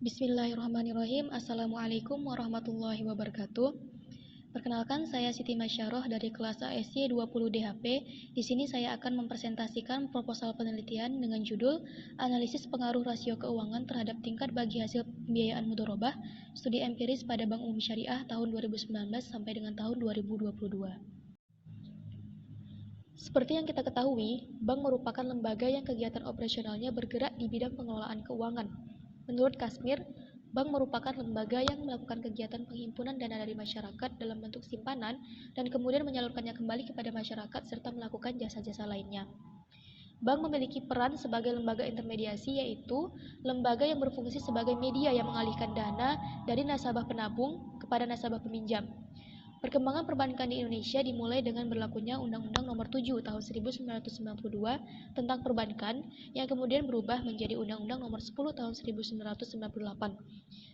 Bismillahirrahmanirrahim. Assalamualaikum warahmatullahi wabarakatuh. Perkenalkan, saya Siti Masyaroh dari kelas ASY 20 DHP. Di sini saya akan mempresentasikan proposal penelitian dengan judul Analisis Pengaruh Rasio Keuangan Terhadap Tingkat Bagi Hasil Pembiayaan Mudharabah, Studi Empiris pada Bank Umum Syariah tahun 2019 sampai dengan tahun 2022. Seperti yang kita ketahui, bank merupakan lembaga yang kegiatan operasionalnya bergerak di bidang pengelolaan keuangan. Menurut Kasmir, bank merupakan lembaga yang melakukan kegiatan penghimpunan dana dari masyarakat dalam bentuk simpanan dan kemudian menyalurkannya kembali kepada masyarakat serta melakukan jasa-jasa lainnya. Bank memiliki peran sebagai lembaga intermediasi, yaitu lembaga yang berfungsi sebagai media yang mengalihkan dana dari nasabah penabung kepada nasabah peminjam. Perkembangan perbankan di Indonesia dimulai dengan berlakunya Undang-Undang Nomor 7 Tahun 1992 tentang perbankan yang kemudian berubah menjadi Undang-Undang Nomor 10 Tahun 1998,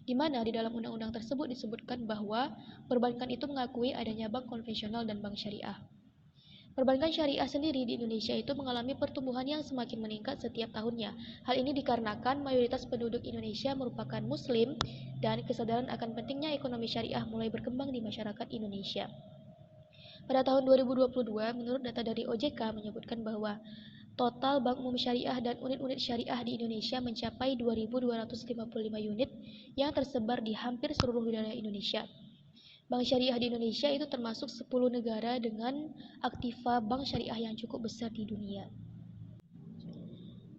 di mana di dalam undang-undang tersebut disebutkan bahwa perbankan itu mengakui adanya bank konvensional dan bank syariah. Perbankan syariah sendiri di Indonesia itu mengalami pertumbuhan yang semakin meningkat setiap tahunnya. Hal ini dikarenakan mayoritas penduduk Indonesia merupakan Muslim dan kesadaran akan pentingnya ekonomi syariah mulai berkembang di masyarakat Indonesia. Pada tahun 2022, menurut data dari OJK menyebutkan bahwa total bank umum syariah dan unit-unit syariah di Indonesia mencapai 2.255 unit yang tersebar di hampir seluruh wilayah Indonesia. Bank syariah di Indonesia itu termasuk 10 negara dengan aktiva bank syariah yang cukup besar di dunia.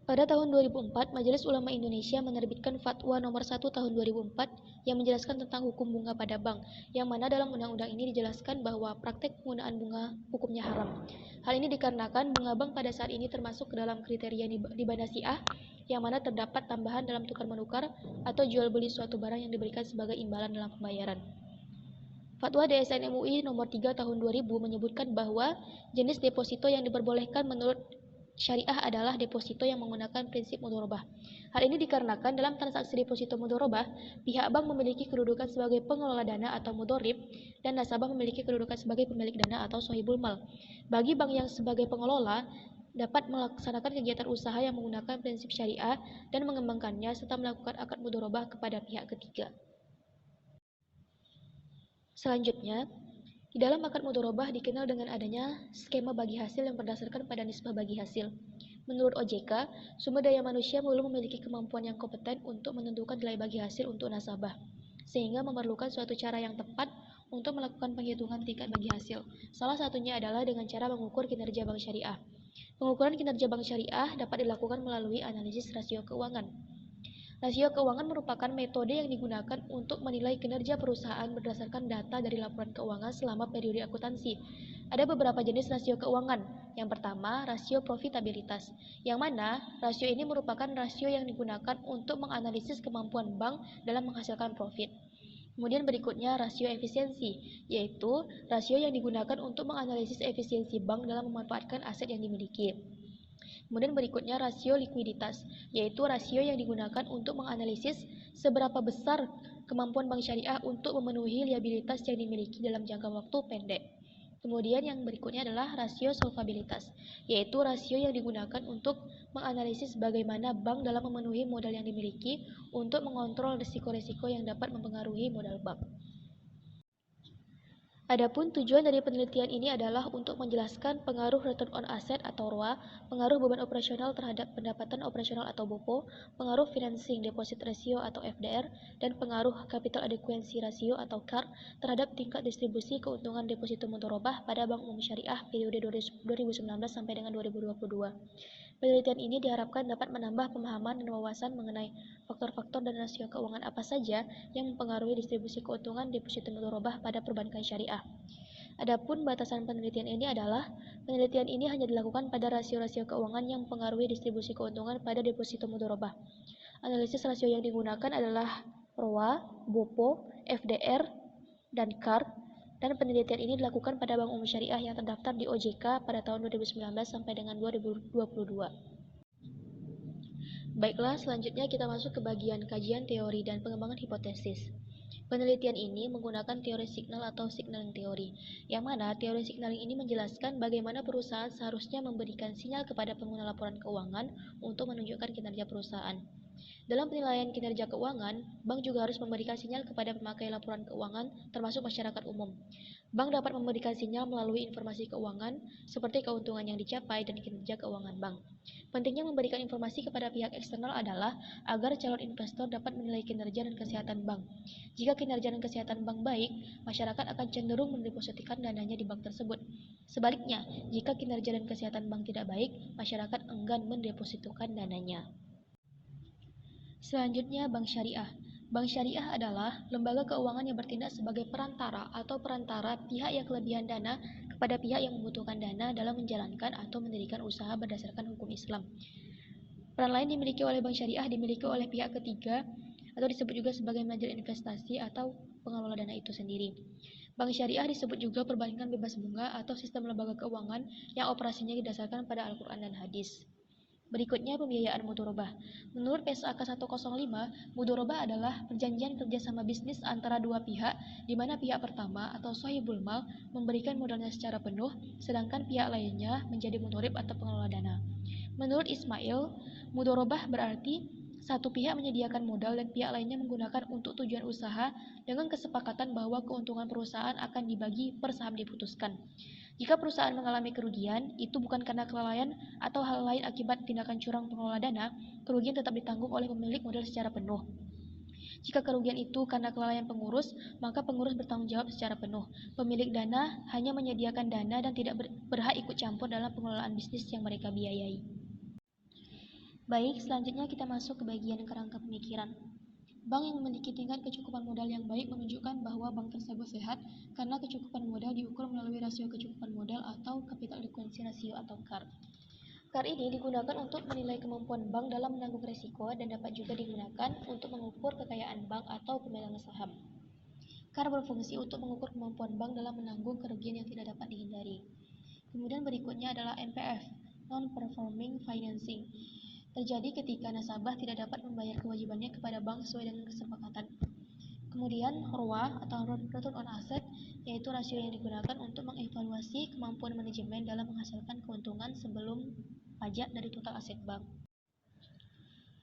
Pada tahun 2004, Majelis Ulama Indonesia menerbitkan Fatwa Nomor 1 Tahun 2004 yang menjelaskan tentang hukum bunga pada bank, yang mana dalam undang-undang ini dijelaskan bahwa praktek penggunaan bunga hukumnya haram. Hal ini dikarenakan bunga bank pada saat ini termasuk ke dalam kriteria riba nasi'ah, yang mana terdapat tambahan dalam tukar-menukar atau jual beli suatu barang yang diberikan sebagai imbalan dalam pembayaran. Fatwa DSN MUI Nomor 3 Tahun 2000 menyebutkan bahwa jenis deposito yang diperbolehkan menurut syariah adalah deposito yang menggunakan prinsip mudharabah. Hal ini dikarenakan dalam transaksi deposito mudharabah, pihak bank memiliki kedudukan sebagai pengelola dana atau mudharib dan nasabah memiliki kedudukan sebagai pemilik dana atau sohibul mal. Bagi bank yang sebagai pengelola dapat melaksanakan kegiatan usaha yang menggunakan prinsip syariah dan mengembangkannya serta melakukan akad mudharabah kepada pihak ketiga. Selanjutnya, di dalam akad mudharabah dikenal dengan adanya skema bagi hasil yang berdasarkan pada nisbah bagi hasil. Menurut OJK, sumber daya manusia belum memiliki kemampuan yang kompeten untuk menentukan nilai bagi hasil untuk nasabah, sehingga memerlukan suatu cara yang tepat untuk melakukan penghitungan tingkat bagi hasil. Salah satunya adalah dengan cara mengukur kinerja bank syariah. Pengukuran kinerja bank syariah dapat dilakukan melalui analisis rasio keuangan. Rasio keuangan merupakan metode yang digunakan untuk menilai kinerja perusahaan berdasarkan data dari laporan keuangan selama periode akuntansi. Ada beberapa jenis rasio keuangan. Yang pertama, rasio profitabilitas, yang mana rasio ini merupakan rasio yang digunakan untuk menganalisis kemampuan bank dalam menghasilkan profit. Kemudian berikutnya rasio efisiensi, yaitu rasio yang digunakan untuk menganalisis efisiensi bank dalam memanfaatkan aset yang dimiliki. Kemudian berikutnya rasio likuiditas, yaitu rasio yang digunakan untuk menganalisis seberapa besar kemampuan bank syariah untuk memenuhi liabilitas yang dimiliki dalam jangka waktu pendek. Kemudian yang berikutnya adalah rasio solvabilitas, yaitu rasio yang digunakan untuk menganalisis bagaimana bank dalam memenuhi modal yang dimiliki untuk mengontrol risiko-risiko yang dapat mempengaruhi modal bank. Adapun tujuan dari penelitian ini adalah untuk menjelaskan pengaruh return on asset atau ROA, pengaruh beban operasional terhadap pendapatan operasional atau BOPO, pengaruh financing deposit ratio atau FDR, dan pengaruh capital adequacy ratio atau CAR terhadap tingkat distribusi keuntungan deposito mudharabah pada Bank Umum Syariah periode 2019 sampai dengan 2022. Penelitian ini diharapkan dapat menambah pemahaman dan wawasan mengenai faktor-faktor dan rasio keuangan apa saja yang mempengaruhi distribusi keuntungan deposito mudharabah pada perbankan syariah. Adapun batasan penelitian ini adalah penelitian ini hanya dilakukan pada rasio-rasio keuangan yang mempengaruhi distribusi keuntungan pada deposito mudharabah. Analisis rasio yang digunakan adalah ROA, BOPO, FDR, dan CAR, dan penelitian ini dilakukan pada Bank Umum Syariah yang terdaftar di OJK pada tahun 2019 sampai dengan 2022. Baiklah, selanjutnya kita masuk ke bagian kajian teori dan pengembangan hipotesis. Penelitian ini menggunakan teori signal atau signaling teori, yang mana teori signaling ini menjelaskan bagaimana perusahaan seharusnya memberikan sinyal kepada pengguna laporan keuangan untuk menunjukkan kinerja perusahaan. Dalam penilaian kinerja keuangan, bank juga harus memberikan sinyal kepada pemakai laporan keuangan, termasuk masyarakat umum. Bank dapat memberikan sinyal melalui informasi keuangan, seperti keuntungan yang dicapai dan kinerja keuangan bank. Pentingnya memberikan informasi kepada pihak eksternal adalah agar calon investor dapat menilai kinerja dan kesehatan bank. Jika kinerja dan kesehatan bank baik, masyarakat akan cenderung mendepositkan dananya di bank tersebut. Sebaliknya, jika kinerja dan kesehatan bank tidak baik, masyarakat enggan mendepositokan dananya. Selanjutnya, bank syariah. Bank syariah adalah lembaga keuangan yang bertindak sebagai perantara atau perantara pihak yang kelebihan dana kepada pihak yang membutuhkan dana dalam menjalankan atau mendirikan usaha berdasarkan hukum Islam. Peran lain dimiliki oleh bank syariah dimiliki oleh pihak ketiga atau disebut juga sebagai manajer investasi atau pengelola dana itu sendiri. Bank syariah disebut juga perbankan bebas bunga atau sistem lembaga keuangan yang operasinya didasarkan pada Al-Quran dan hadis. Berikutnya, pembiayaan mudharabah. Menurut PSAK 105, mudharabah adalah perjanjian kerjasama bisnis antara dua pihak, di mana pihak pertama atau sahibul mal memberikan modalnya secara penuh, sedangkan pihak lainnya menjadi mudharib atau pengelola dana. Menurut Ismail, mudharabah berarti satu pihak menyediakan modal dan pihak lainnya menggunakan untuk tujuan usaha dengan kesepakatan bahwa keuntungan perusahaan akan dibagi per saham diputuskan. Jika perusahaan mengalami kerugian, itu bukan karena kelalaian atau hal lain akibat tindakan curang pengelola dana, kerugian tetap ditanggung oleh pemilik modal secara penuh. Jika kerugian itu karena kelalaian pengurus, maka pengurus bertanggung jawab secara penuh. Pemilik dana hanya menyediakan dana dan tidak berhak ikut campur dalam pengelolaan bisnis yang mereka biayai. Baik, selanjutnya kita masuk ke bagian kerangka pemikiran. Bank yang memiliki tingkat kecukupan modal yang baik menunjukkan bahwa bank tersebut sehat karena kecukupan modal diukur melalui rasio kecukupan modal atau capital adequacy ratio atau CAR. CAR ini digunakan untuk menilai kemampuan bank dalam menanggung risiko dan dapat juga digunakan untuk mengukur kekayaan bank atau pemegang saham. CAR berfungsi untuk mengukur kemampuan bank dalam menanggung kerugian yang tidak dapat dihindari. Kemudian berikutnya adalah NPF, Non-Performing Financing. Terjadi ketika nasabah tidak dapat membayar kewajibannya kepada bank sesuai dengan kesepakatan. Kemudian ROA atau Return on Asset, yaitu rasio yang digunakan untuk mengevaluasi kemampuan manajemen dalam menghasilkan keuntungan sebelum pajak dari total aset bank.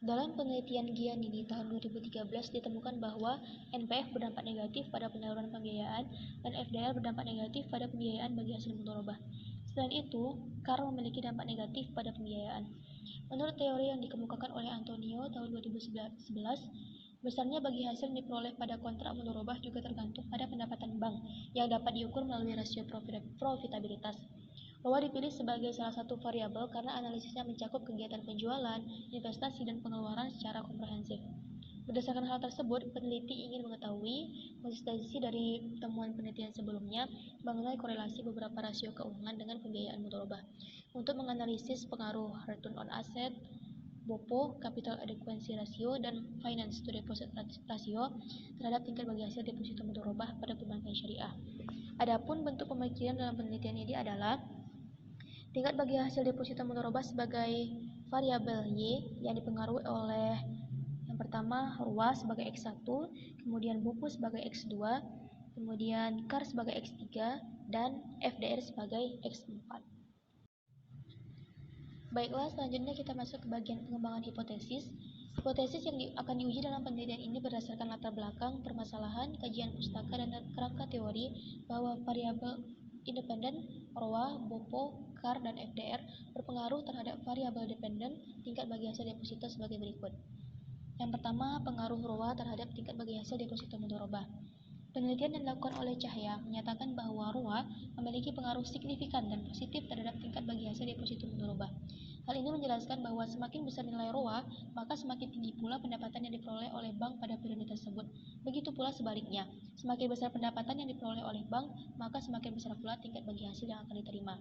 Dalam penelitian Giannini tahun 2013 ditemukan bahwa NPF berdampak negatif pada penyaluran pembiayaan dan FDR berdampak negatif pada pembiayaan bagi hasil mudharabah. Selain itu, CAR memiliki dampak negatif pada pembiayaan. Menurut teori yang dikemukakan oleh Antonio tahun 2011, besarnya bagi hasil yang diperoleh pada kontrak mudharabah juga tergantung pada pendapatan bank yang dapat diukur melalui rasio profitabilitas. ROA dipilih sebagai salah satu variabel karena analisisnya mencakup kegiatan penjualan, investasi, dan pengeluaran secara komprehensif. Berdasarkan hal tersebut, peneliti ingin mengetahui konsistensi dari temuan penelitian sebelumnya mengenai korelasi beberapa rasio keuangan dengan pembiayaan mudharabah. Untuk menganalisis pengaruh return on asset, BOPO, capital adequacy ratio, dan finance to deposit ratio terhadap tingkat bagi hasil deposito mudharabah pada perbankan syariah. Adapun bentuk pemikiran dalam penelitian ini adalah tingkat bagi hasil deposito mudharabah sebagai variabel Y yang dipengaruhi oleh yang pertama ROA sebagai X1, kemudian BOPO sebagai X2, kemudian CAR sebagai X3, dan FDR sebagai X4. Baiklah, selanjutnya kita masuk ke bagian pengembangan hipotesis. Hipotesis yang akan diuji dalam penelitian ini berdasarkan latar belakang, permasalahan, kajian pustaka, dan kerangka teori bahwa variabel independen ROA, BOPO, CAR, dan FDR berpengaruh terhadap variabel dependen tingkat bagi hasil deposito sebagai berikut. Yang pertama, pengaruh ROA terhadap tingkat bagi hasil deposito mudharabah. Penelitian yang dilakukan oleh Cahya menyatakan bahwa ROA memiliki pengaruh signifikan dan positif terhadap tingkat bagi hasil deposito mudharabah. Hal ini menjelaskan bahwa semakin besar nilai ROA, maka semakin tinggi pula pendapatan yang diperoleh oleh bank pada periode tersebut. Begitu pula sebaliknya, semakin besar pendapatan yang diperoleh oleh bank, maka semakin besar pula tingkat bagi hasil yang akan diterima.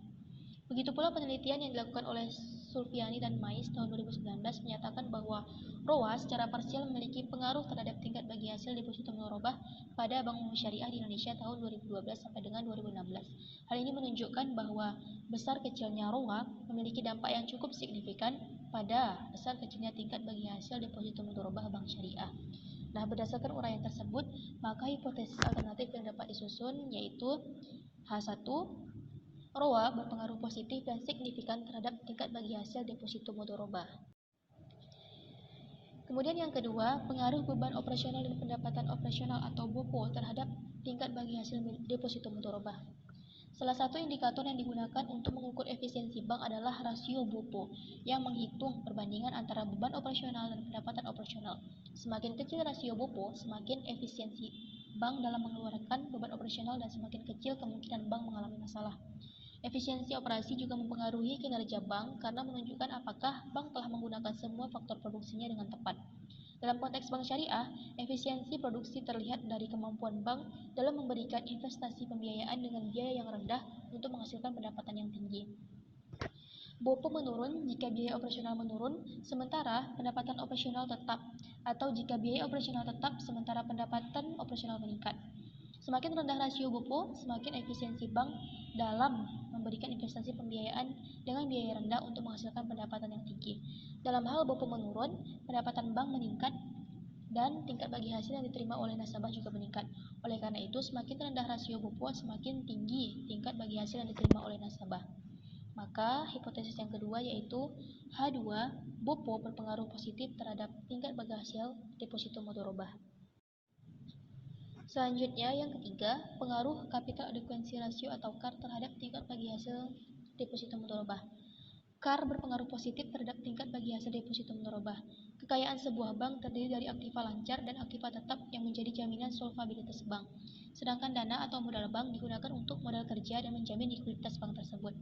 Begitu pula penelitian yang dilakukan oleh Sulfiani dan Mais tahun 2019 menyatakan bahwa ROA secara parsial memiliki pengaruh terhadap tingkat bagi hasil deposito mudharabah pada Bank Umum Syariah di Indonesia tahun 2012 sampai dengan 2016. Hal ini menunjukkan bahwa besar kecilnya ROA memiliki dampak yang cukup signifikan pada besar kecilnya tingkat bagi hasil deposito mudharabah Bank Syariah. Nah, berdasarkan uraian tersebut, maka hipotesis alternatif yang dapat disusun yaitu H1, ROA berpengaruh positif dan signifikan terhadap tingkat bagi hasil deposito mudharabah. Kemudian yang kedua, pengaruh beban operasional dan pendapatan operasional atau BOPO terhadap tingkat bagi hasil deposito mudharabah. Salah satu indikator yang digunakan untuk mengukur efisiensi bank adalah rasio BOPO yang menghitung perbandingan antara beban operasional dan pendapatan operasional. Semakin kecil rasio BOPO, semakin efisiensi bank dalam mengeluarkan beban operasional dan semakin kecil kemungkinan bank mengalami masalah. Efisiensi operasi juga mempengaruhi kinerja bank karena menunjukkan apakah bank telah menggunakan semua faktor produksinya dengan tepat. Dalam konteks bank syariah, efisiensi produksi terlihat dari kemampuan bank dalam memberikan investasi pembiayaan dengan biaya yang rendah untuk menghasilkan pendapatan yang tinggi. BOPO menurun jika biaya operasional menurun, sementara pendapatan operasional tetap, atau jika biaya operasional tetap sementara pendapatan operasional meningkat. Semakin rendah rasio BOPO, semakin efisiensi bank dalam memberikan investasi pembiayaan dengan biaya rendah untuk menghasilkan pendapatan yang tinggi. Dalam hal BOPO menurun, pendapatan bank meningkat dan tingkat bagi hasil yang diterima oleh nasabah juga meningkat. Oleh karena itu, semakin rendah rasio BOPO, semakin tinggi tingkat bagi hasil yang diterima oleh nasabah. Maka, hipotesis yang kedua yaitu H2, BOPO berpengaruh positif terhadap tingkat bagi hasil deposito mudharabah. Selanjutnya, yang ketiga, pengaruh capital adequacy ratio atau CAR terhadap tingkat bagi hasil deposito mudharabah. CAR berpengaruh positif terhadap tingkat bagi hasil deposito mudharabah. Kekayaan sebuah bank terdiri dari aktiva lancar dan aktiva tetap yang menjadi jaminan solvabilitas bank. Sedangkan dana atau modal bank digunakan untuk modal kerja dan menjamin likuiditas bank tersebut.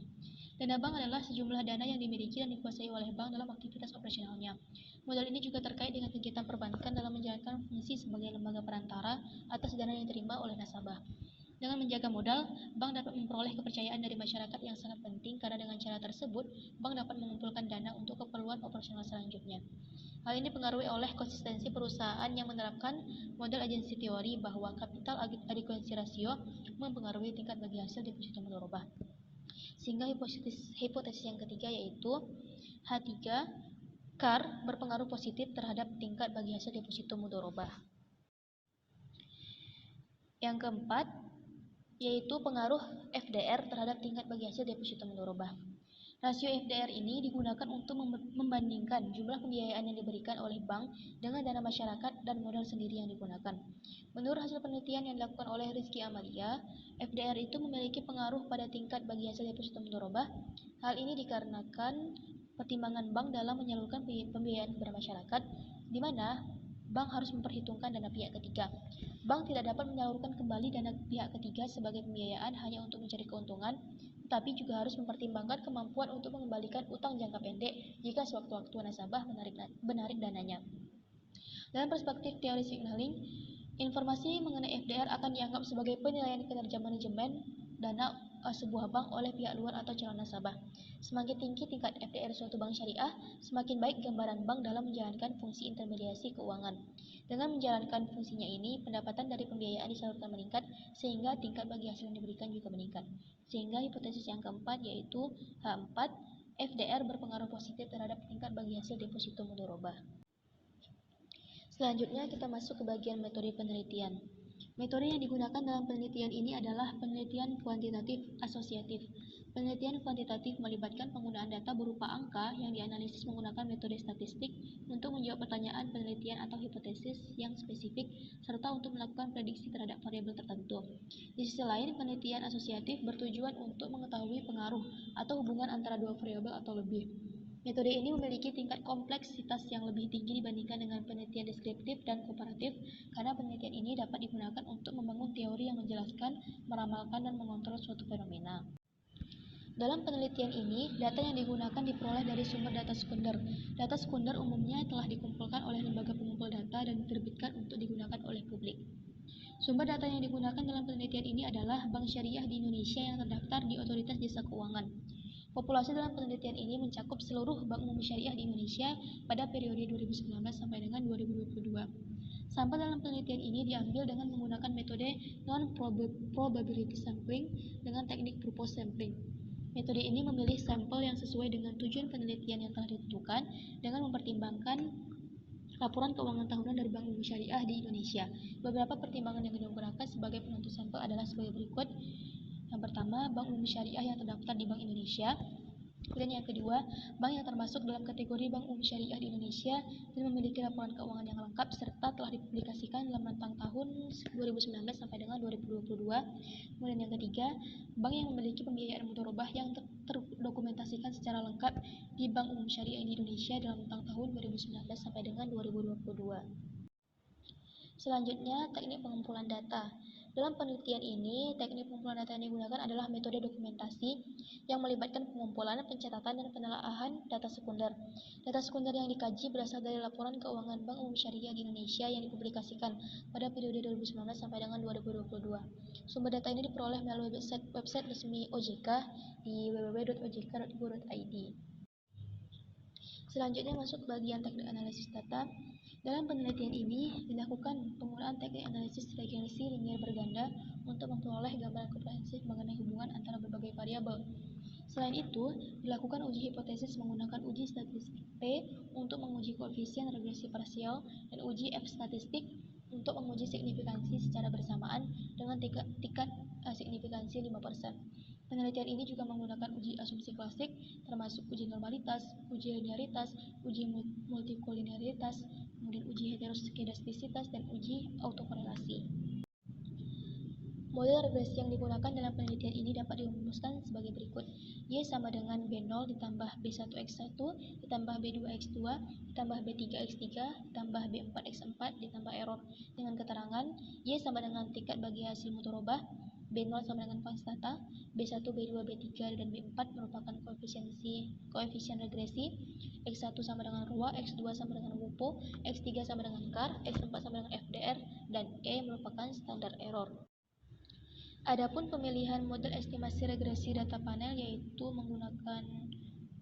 Dana bank adalah sejumlah dana yang dimiliki dan dikuasai oleh bank dalam aktivitas operasionalnya. Modal ini juga terkait dengan kegiatan perbankan dalam menjalankan fungsi sebagai lembaga perantara atas dana yang diterima oleh nasabah. Dengan menjaga modal, bank dapat memperoleh kepercayaan dari masyarakat yang sangat penting karena dengan cara tersebut, bank dapat mengumpulkan dana untuk keperluan operasional selanjutnya. Hal ini dipengaruhi oleh konsistensi perusahaan yang menerapkan model agensi teori bahwa capital adequacy ratio mempengaruhi tingkat bagi hasil deposito mudharabah. Sehingga hipotesis yang ketiga yaitu H3, CAR berpengaruh positif terhadap tingkat bagi hasil deposito mudharabah. Yang keempat yaitu pengaruh FDR terhadap tingkat bagi hasil deposito mudharabah. Rasio FDR ini digunakan untuk membandingkan jumlah pembiayaan yang diberikan oleh bank dengan dana masyarakat dan modal sendiri yang digunakan. Menurut hasil penelitian yang dilakukan oleh Rizky Amalia, FDR itu memiliki pengaruh pada tingkat bagi hasil deposito mudharabah. Hal ini dikarenakan pertimbangan bank dalam menyalurkan pembiayaan kepada masyarakat, di mana bank harus memperhitungkan dana pihak ketiga. Bank tidak dapat menyalurkan kembali dana pihak ketiga sebagai pembiayaan hanya untuk mencari keuntungan, tetapi juga harus mempertimbangkan kemampuan untuk mengembalikan utang jangka pendek jika sewaktu-waktu nasabah menarik dananya. Dalam perspektif teori signaling, informasi mengenai FDR akan dianggap sebagai penilaian kinerja manajemen dana sebuah bank oleh pihak luar atau calon nasabah. Semakin tinggi tingkat FDR suatu bank syariah, semakin baik gambaran bank dalam menjalankan fungsi intermediasi keuangan. Dengan menjalankan fungsinya ini, pendapatan dari pembiayaan disalurkan meningkat, sehingga tingkat bagi hasil yang diberikan juga meningkat. Sehingga hipotesis yang keempat yaitu H4, FDR berpengaruh positif terhadap tingkat bagi hasil deposito mudharabah. Selanjutnya kita masuk ke bagian metode penelitian. Metode yang digunakan dalam penelitian ini adalah penelitian kuantitatif asosiatif. Penelitian kuantitatif melibatkan penggunaan data berupa angka yang dianalisis menggunakan metode statistik untuk menjawab pertanyaan penelitian atau hipotesis yang spesifik serta untuk melakukan prediksi terhadap variabel tertentu. Di sisi lain, penelitian asosiatif bertujuan untuk mengetahui pengaruh atau hubungan antara dua variabel atau lebih. Metode ini memiliki tingkat kompleksitas yang lebih tinggi dibandingkan dengan penelitian deskriptif dan komparatif, karena penelitian ini dapat digunakan untuk membangun teori yang menjelaskan, meramalkan, dan mengontrol suatu fenomena. Dalam penelitian ini, data yang digunakan diperoleh dari sumber data sekunder. Data sekunder umumnya telah dikumpulkan oleh lembaga pengumpul data dan diterbitkan untuk digunakan oleh publik. Sumber data yang digunakan dalam penelitian ini adalah bank syariah di Indonesia yang terdaftar di Otoritas Jasa Keuangan. Populasi dalam penelitian ini mencakup seluruh bank umum syariah di Indonesia pada periode 2019 sampai dengan 2022. Sampel dalam penelitian ini diambil dengan menggunakan metode non-probability sampling dengan teknik purpose sampling. Metode ini memilih sampel yang sesuai dengan tujuan penelitian yang telah ditentukan dengan mempertimbangkan laporan keuangan tahunan dari Bank Umum Syariah di Indonesia. Beberapa pertimbangan yang digunakan sebagai penentu sampel adalah sebagai berikut. Yang pertama, Bank Umum Syariah yang terdaftar di Bank Indonesia. Kemudian yang kedua, bank yang termasuk dalam kategori bank umum syariah di Indonesia dan memiliki laporan keuangan yang lengkap serta telah dipublikasikan dalam rentang tahun 2019 sampai dengan 2022. Kemudian yang ketiga, bank yang memiliki pembiayaan mudharabah yang terdokumentasikan secara lengkap di Bank Umum Syariah di Indonesia dalam rentang tahun 2019 sampai dengan 2022. Selanjutnya, teknik pengumpulan data. Dalam penelitian ini, teknik pengumpulan data yang digunakan adalah metode dokumentasi yang melibatkan pengumpulan, pencatatan, dan penelaahan data sekunder. Data sekunder yang dikaji berasal dari laporan keuangan Bank Umum Syariah di Indonesia yang dipublikasikan pada periode 2019 sampai dengan 2022. Sumber data ini diperoleh melalui website resmi OJK di www.ojk.go.id. Selanjutnya masuk ke bagian teknik analisis data. Dalam penelitian ini dilakukan penggunaan teknik analisis regresi linier berganda untuk memperoleh gambaran komprehensif mengenai hubungan antara berbagai variabel. Selain itu, dilakukan uji hipotesis menggunakan uji statistik T untuk menguji koefisien regresi parsial dan uji F statistik untuk menguji signifikansi secara bersamaan dengan tingkat signifikansi 5%. Penelitian ini juga menggunakan uji asumsi klasik, termasuk uji normalitas, uji linearitas, uji multikolinearitas, kemudian uji heteroskedastisitas, dan uji autokorelasi. Model regresi yang digunakan dalam penelitian ini dapat dirumuskan sebagai berikut. Y sama dengan B0 ditambah B1X1 ditambah B2X2 ditambah B3X3 ditambah B4X4 ditambah error. Dengan keterangan, Y sama dengan tingkat bagi hasil mudharabah, B0 sama dengan konstanta, B1, B2, B3, dan B4 merupakan koefisien regresi, X1 sama dengan ROA, X2 sama dengan WUPO, X3 sama dengan CAR, X4 sama dengan FDR, dan E merupakan standar error. Adapun pemilihan model estimasi regresi data panel yaitu menggunakan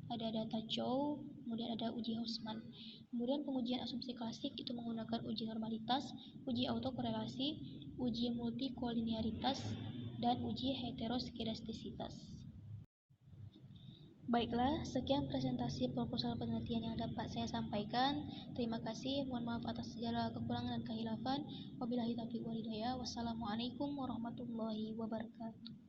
ada data Chow, kemudian ada uji Hausman. Kemudian pengujian asumsi klasik itu menggunakan uji normalitas, uji autokorelasi, uji multikolinearitas, dan uji heteroskedastisitas. Baiklah, sekian presentasi proposal penelitian yang dapat saya sampaikan. Terima kasih, mohon maaf atas segala kekurangan dan kehilafan. Wabillahi taufiq wal hidayah. Wassalamualaikum warahmatullahi wabarakatuh.